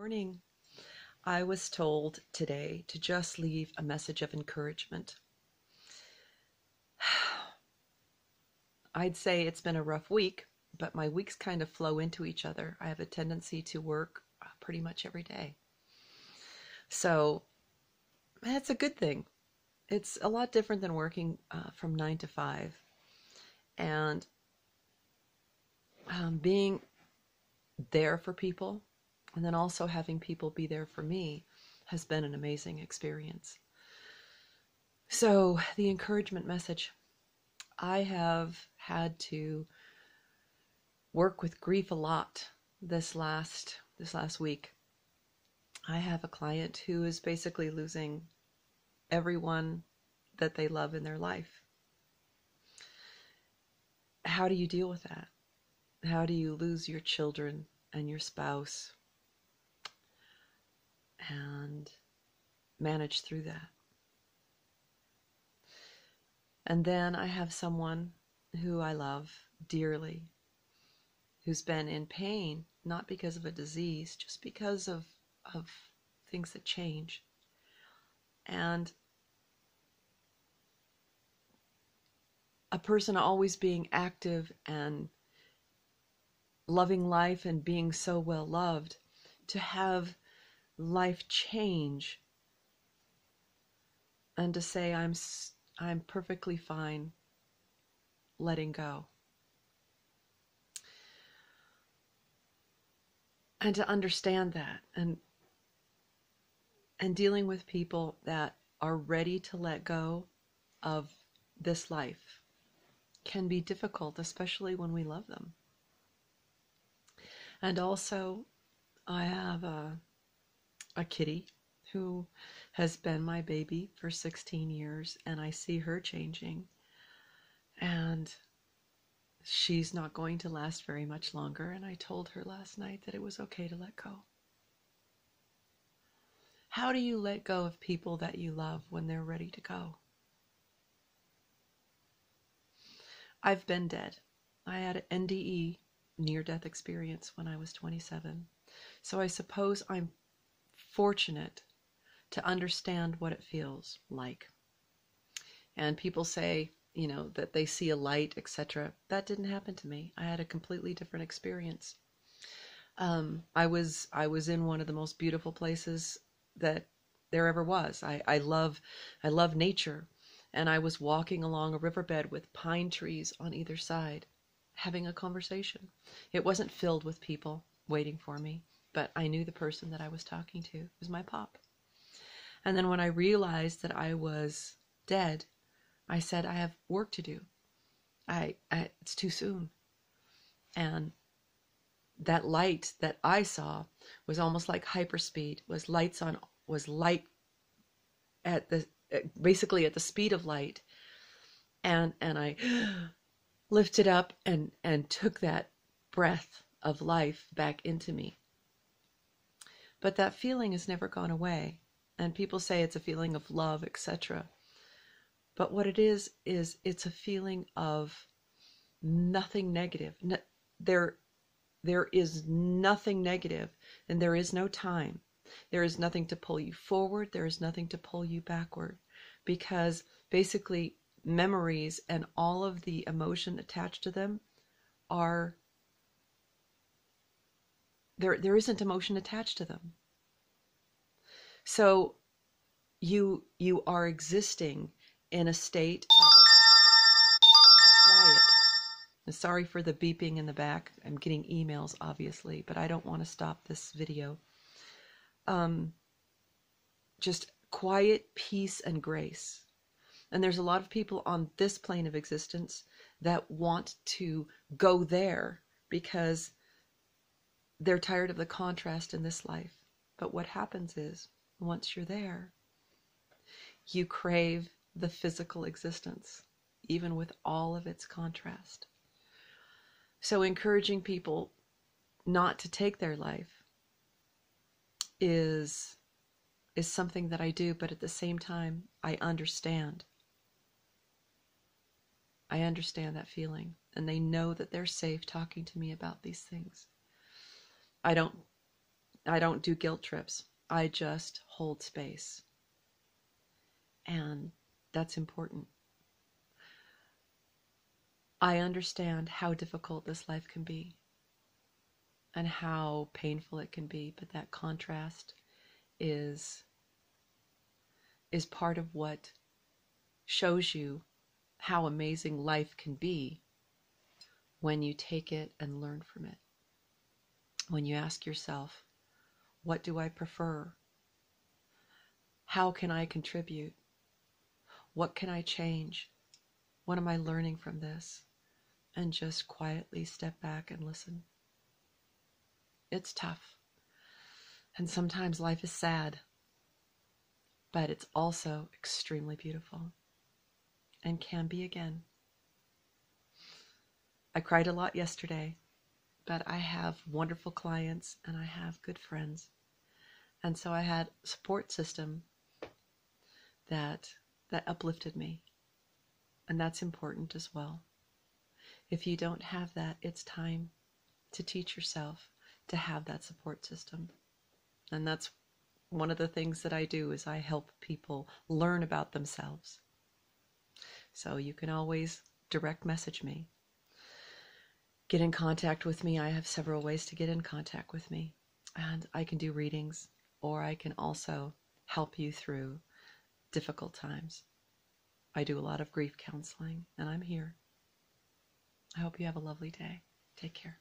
morning. I was told today to just leave a message of encouragement. I'd say it's been a rough week, but my weeks kind of flow into each other. I have a tendency to work pretty much every day. So that's a good thing. It's a lot different than working from 9 to 5. And being there for people, and then also having people be there for me, has been an amazing experience. So the encouragement message. I have had to work with grief a lot this last week. I have a client who is basically losing everyone that they love in their life. How do you deal with that? How do you lose your children and your spouse and manage through that? And then I have someone who I love dearly, who's been in pain, not because of a disease, just because of things that change. And a person always being active and loving life and being so well loved, to have life change and to say, I'm perfectly fine letting go. And to understand that and dealing with people that are ready to let go of this life can be difficult, especially when we love them. And also, I have a kitty who has been my baby for 16 years, and I see her changing. And she's not going to last very much longer, and I told her last night that it was okay to let go. How do you let go of people that you love when they're ready to go? I've been dead. I had an NDE, near-death experience, when I was 27. So I suppose I'm fortunate to understand what it feels like. And people say, that they see a light, etc. That didn't happen to me. I had a completely different experience. I was in one of the most beautiful places that there ever was. I love nature, and I was walking along a riverbed with pine trees on either side, having a conversation. It wasn't filled with people waiting for me, but I knew the person that I was talking to. It was my pop. And then when I realized that I was dead, I said, I have work to do. It's too soon. And that light that I saw was almost like hyperspeed, was light at basically at the speed of light. And I lifted up and took that breath of life back into me. But that feeling has never gone away. And people say it's a feeling of love, etc. But what it is it's a feeling of nothing negative. There is nothing negative, and there is no time. There is nothing to pull you forward. There is nothing to pull you backward, because basically memories and all of the emotion attached to them are there isn't emotion attached to them. So you are existing in a state of quiet. And sorry for the beeping in the back. I'm getting emails, obviously, but I don't want to stop this video. Just quiet, peace, and grace. And there's a lot of people on this plane of existence that want to go there because they're tired of the contrast in this life. But what happens is, once you're there, you crave the physical existence, even with all of its contrast. So encouraging people not to take their life is something that I do, but at the same time, I understand. I understand that feeling, and they know that they're safe talking to me about these things. I don't I don't do guilt trips. I just hold space. And that's important. I understand how difficult this life can be and how painful it can be, but that contrast is part of what shows you how amazing life can be when you take it and learn from it. When you ask yourself, what do I prefer? How can I contribute? What can I change? What am I learning from this? And just quietly step back and listen. It's tough. And sometimes life is sad, but it's also extremely beautiful and can be again. I cried a lot yesterday, but I have wonderful clients and I have good friends. And so I had a support system that uplifted me. And that's important as well. If you don't have that, it's time to teach yourself to have that support system. And that's one of the things that I do is I help people learn about themselves. So you can always direct message me. Get in contact with me. I have several ways to get in contact with me. And I can do readings, or I can also help you through difficult times. I do a lot of grief counseling, and I'm here. I hope you have a lovely day. Take care.